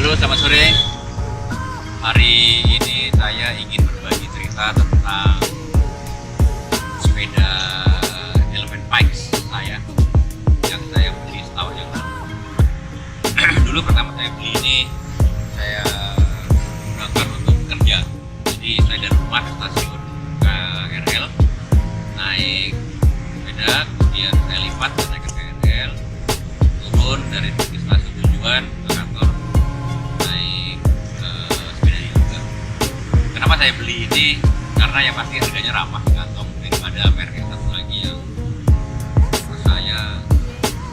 Halo, selamat sore. Hari ini saya ingin berbagi cerita tentang sepeda Element Pikes yang saya beli setahun yang lalu. Dulu pertama saya beli ini, saya berangkat untuk bekerja. Jadi saya dari rumah ke stasiun KRL, naik sepeda, kemudian saya lipat dan naik ke KRL, turun dari stasiun tujuan ke kantor, naik sepeda ini juga. Kenapa saya beli ini? Karena yang pasti harganya ramah di kantong daripada merek yang satu lagi yang menurut saya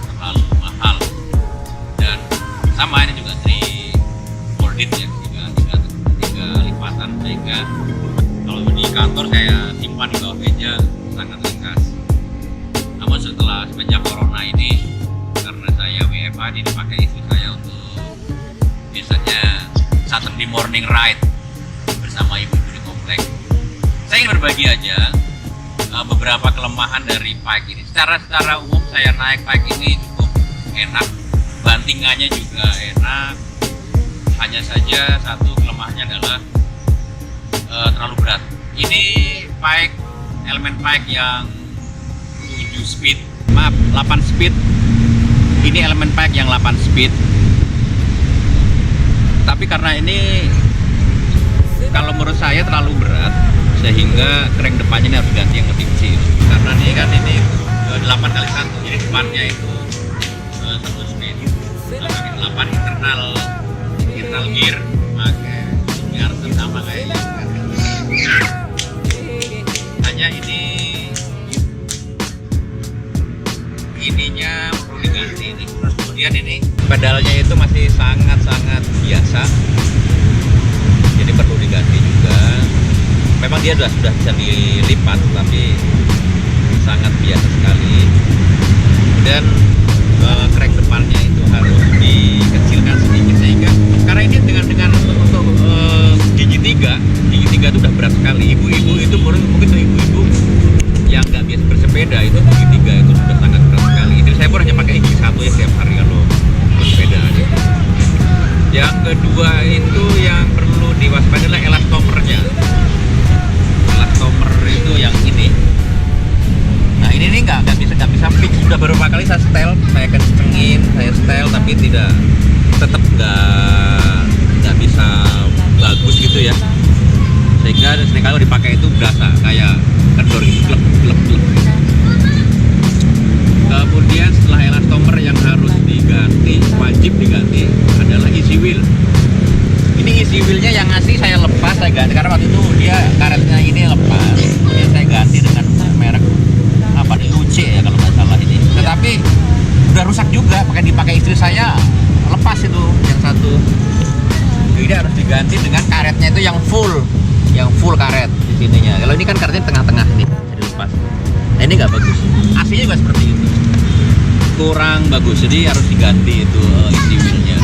terlalu mahal. Dan sama ini juga 3-folded ya, tiga lipatan, sehingga kalau di kantor saya simpan di bawah meja sangat ringkas. Namun semenjak corona ini, karena saya WFH, ini dipakai istri saya untuk biasanya Saturday morning ride bersama ibu-ibu di komplek. Saya ingin berbagi aja beberapa kelemahan dari Pike ini. Secara umum saya naik Pike ini cukup enak, bantingannya juga enak. Hanya saja satu kelemahannya adalah terlalu berat. Ini Pike, Element Pike yang 7 speed, maaf 8 speed. Ini Element Pike yang 8 speed. Tapi karena ini kalau menurut saya terlalu berat, sehingga crank depannya ini harus ganti yang lebih kecil. Karena ini kan 8x1, jadi depannya itu 1 speed, 8 internal gear, pakai gear sama kayak hanya ininya perlu diganti ini. Terus kemudian ini pedalnya itu masih sangat biasa, jadi perlu diganti juga. Memang dia sudah bisa dilipat, tapi sangat biasa sekali. Dan crank depannya itu harus dikecilkan sedikit, sehingga karena ini dengan untuk gigi 3 itu udah berat sekali. Ibu-ibu itu mungkin ibu-ibu yang nggak biasa bersepeda, itu gigi 3 itu sudah sangat berat sekali. Ini saya pun hanya pakai gigi 1 ya setiap hari kalau bersepeda aja. Yang kedua itu yang perlu diwaspadai adalah elastomernya. Elastomer itu yang ini. Nah ini nggak bisa fix. Sudah beberapa kali saya kencengin, saya setel, tapi tetap nggak bisa bagus gitu ya. Sehingga kalau dipakai itu berasa kayak kendor gitu, klep. Kemudian setelah elastomer yang harus diganti, wajib diganti, adalah easy wheel. Ini easy wheelnya yang asli saya lepas, saya ganti karena waktu itu dia karetnya ini lepas. Kemudian saya ganti dengan merek apa nih, Luce ya kalau nggak salah ini. Tetapi udah rusak juga, dipakai istri saya, lepas itu yang satu. Jadi harus diganti dengan karetnya itu yang full karet di sininya. Kalau ini kan karetnya tengah-tengah nih, jadi lepas. Nah ini nggak bagus. Aslinya juga seperti itu, kurang bagus. Jadi harus diganti itu easy wheelnya.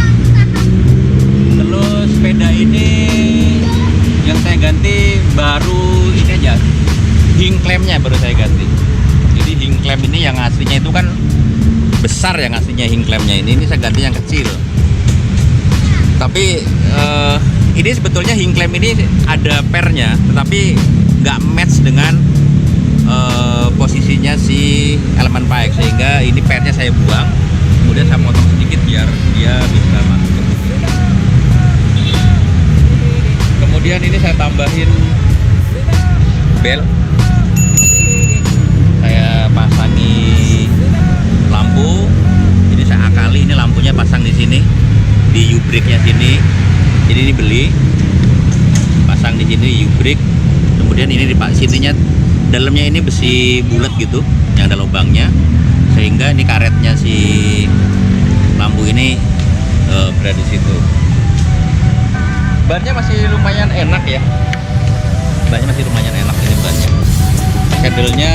Terus sepeda ini yang saya ganti baru ini aja, hing clamp-nya baru saya ganti. Jadi hing clamp ini yang aslinya itu kan besar, yang aslinya hing clamp-nya ini saya ganti yang kecil. Tapi ini sebetulnya hing clamp ini ada pernya, tetapi nggak match dengan posisinya si Element Pike, sehingga ini pernya saya buang, kemudian saya potong sedikit biar dia bisa masuk. Kemudian ini saya tambahin bel, saya pasangi lampu. Jadi saya akali, ini lampunya pasang di sini, di U-brake-nya sini. Jadi ini beli, pasang di sini U-brake. Kemudian ini di sininya, dalamnya ini besi bulat gitu, yang ada lubangnya, sehingga ini karetnya si lampu ini berada di situ. Bannya masih lumayan enak ya, ini bannya. Saddle-nya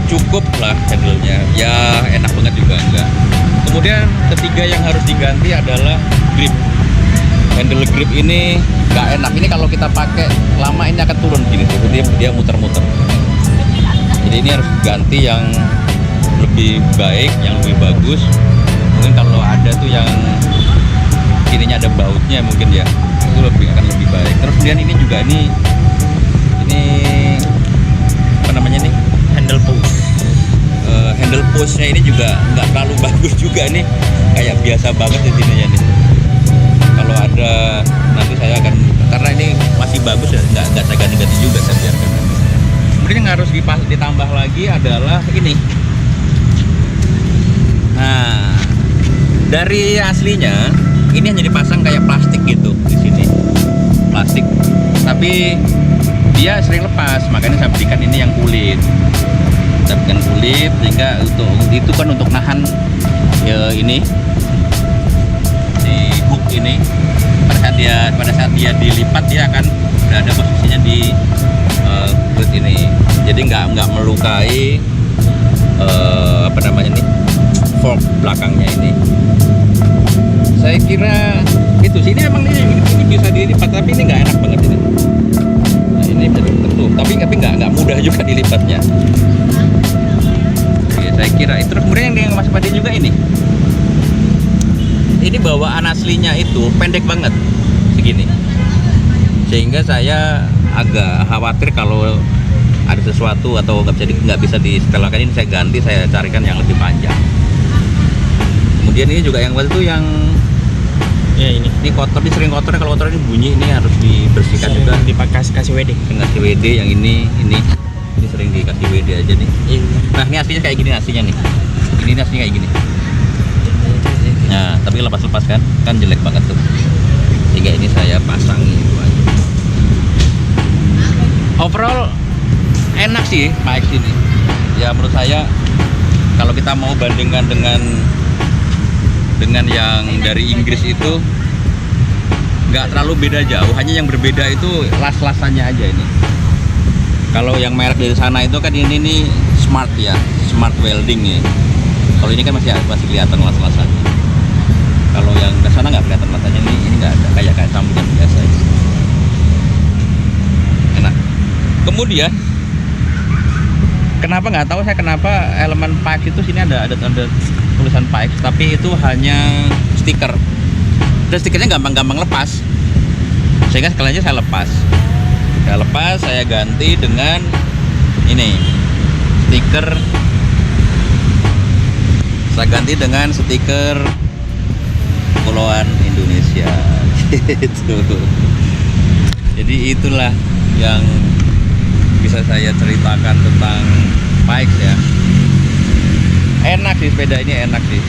cukup lah, saddle-nya ya, enak banget juga enggak. Kemudian ketiga yang harus diganti adalah grip. Handle grip ini nggak enak. Ini kalau kita pakai lama ini akan turun gini tuh, dia muter-muter. Jadi ini harus ganti yang lebih baik, yang lebih bagus. Mungkin kalau ada tuh yang sininya ada bautnya mungkin ya, itu akan lebih baik. Terus kemudian ini juga ini apa namanya nih, handle push. Handle pushnya ini juga nggak terlalu bagus juga nih, kayak biasa banget di sininya nih. Kalau ada nanti saya akan, karena ini masih bagus ya, nggak saya ganti-ganti juga, saya biarkan. Kemudian yang harus ditambah lagi adalah ini. Nah, dari aslinya ini hanya dipasang kayak plastik gitu di sini, plastik. Tapi dia sering lepas, makanya saya berikan ini yang kulit. Saya berikan kulit sehingga untuk itu kan untuk nahan ya ini di hook ini. Pada saat dia dilipat dia akan berada posisinya di kulit ini. Jadi nggak melukai apa namanya nih, fork belakangnya ini. Saya kira itu sih, ini memang ini bisa dilipat, tapi ini nggak enak banget ini. Nah, ini bisa tertutup, tapi nggak mudah juga dilipatnya. Oke, saya kira itu. Kemudian yang Mas Padi juga ini bawaan aslinya itu pendek banget segini, sehingga saya agak khawatir kalau ada sesuatu atau nggak bisa disetelkan, ini saya ganti, saya carikan yang lebih panjang. Kemudian ini juga yang waktu itu yang Ya ini kotor, ini sering kotor. Kalau kotor ini bunyi, ini harus dibersihkan juga. Dipakai kasih WD. Kasih WD yang ini sering dikasih WD aja nih. Nah, ini aslinya kayak gini aslinya nih. Ini aslinya kayak gini. Nah, tapi lepas-lepas kan jelek banget tuh. Sehingga ini saya pasangi itu aja. Overall enak sih Max ini. Ya menurut saya kalau kita mau bandingkan dengan yang dari Inggris itu nggak terlalu beda jauh, hanya yang berbeda itu las-lasannya aja ini. Kalau yang merek dari sana itu kan ini nih smart ya, smart welding ya. Kalau ini kan masih kelihatan las-lasannya. Kalau yang ke sana nggak kelihatan matanya, ini nggak ada, kayak sambungan biasa aja. Enak. Kemudian kenapa nggak tahu saya kenapa elemen Pikes itu sini ada tulisan Pikes, tapi itu hanya stiker. Dan stikernya gampang-gampang lepas, sehingga sekalian aja saya lepas. Saya ganti dengan ini stiker. Saya ganti dengan stiker Kepulauan Indonesia. Gitu. Jadi itulah yang bisa saya ceritakan tentang Pikes ya. Enak sih sepeda ini, enak sih.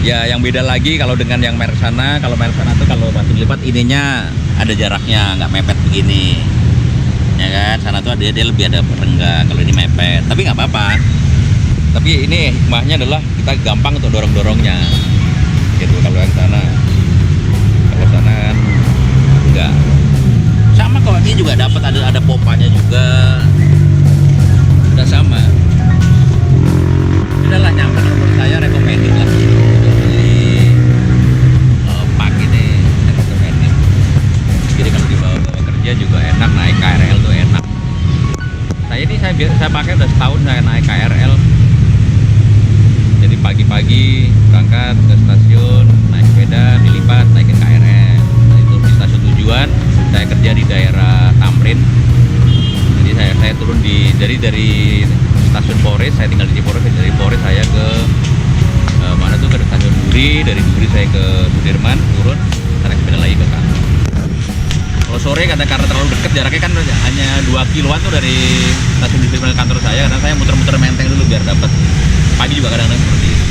Ya yang beda lagi kalau dengan yang merek sana, kalau merek sana tuh kalau batu dilipat ininya ada jaraknya, nggak mepet begini. Ya kan, sana tuh dia lebih ada renggang, kalau ini mepet. Tapi nggak apa-apa. Tapi ini hikmahnya adalah kita gampang untuk dorong-dorongnya. Gitu kalau yang sana. Kalau sana kan enggak. Sama kok, ini juga dapat ada pompanya juga. Udah sama. Udahlah nyampe, menurut saya recommended lah. Jadi Pak ini saya recommended. Jadi kalau dibawa kerja juga enak, naik KRL tuh enak. Saya pakai udah setahun saya naik KRL. Jadi pagi-pagi berangkat ke stasiun, naik sepeda, dilipat, naikin KRL. Nah, itu di stasiun tujuan, saya kerja di daerah Tamrin. Jadi saya turun dari stasiun Polres, saya tinggal di Cipores. Dari Polres saya ke mana tuh, ke stasiun Duri. Dari Duri saya ke Sudirman, turun, naik sepeda lagi ke kantor. Kalau sore karena terlalu dekat jaraknya kan hanya 2 kiloan tuh dari stasiun Sudirman ke kantor saya, karena saya muter-muter Menteng dulu biar dapat. Pagi juga kadang-kadang seperti itu.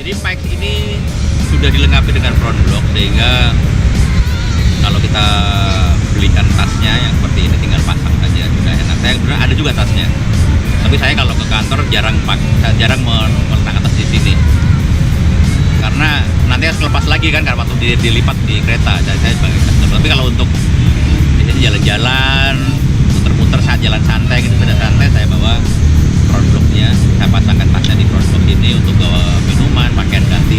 Jadi Pikes ini sudah dilengkapi dengan front block, sehingga kalau kita belikan tasnya yang seperti ini tinggal pasang saja, sudah enak. Saya benar ada juga tasnya, tapi saya kalau ke kantor jarang meletakkan tas di sini, karena nanti harus lepas lagi kan karena waktu dilipat di kereta. Dan saya sebagai customer, tapi kalau untuk biasanya jalan-jalan, muter-muter saat jalan santai gitu, sepeda santai, saya bawa front blocknya, saya pasangkan tasnya di front block ini untuk bawa minuman, pakaian ganti.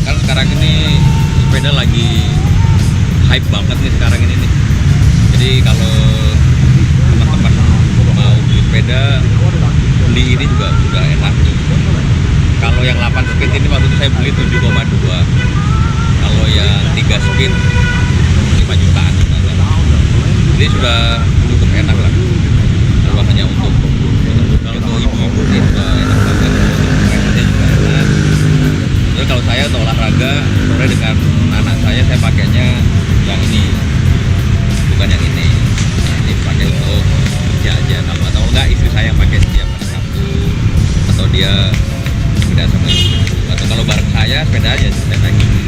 Kan sekarang ini sepeda lagi hype banget nih sekarang ini nih. Jadi kalau teman-teman mau beli sepeda, beli ini juga enak. Kalau yang 8 speed ini waktu itu saya beli 7,2. Kalau yang 3 speed 5 jutaan. Jadi sudah cukup enak lah. Kalau hanya untuk ibu-ibu sih sudah enak banget. Mesinnya juga enak. Terus kalau saya untuk olahraga sore dengan anak saya pakainya yang ini, bukan yang ini. Ini pakai untuk kerja aja. Kalau enggak istri saya yang pakai setiap hari Sabtu, atau dia sepeda sama ibu. Atau kalau bareng saya sepeda aja saya naik.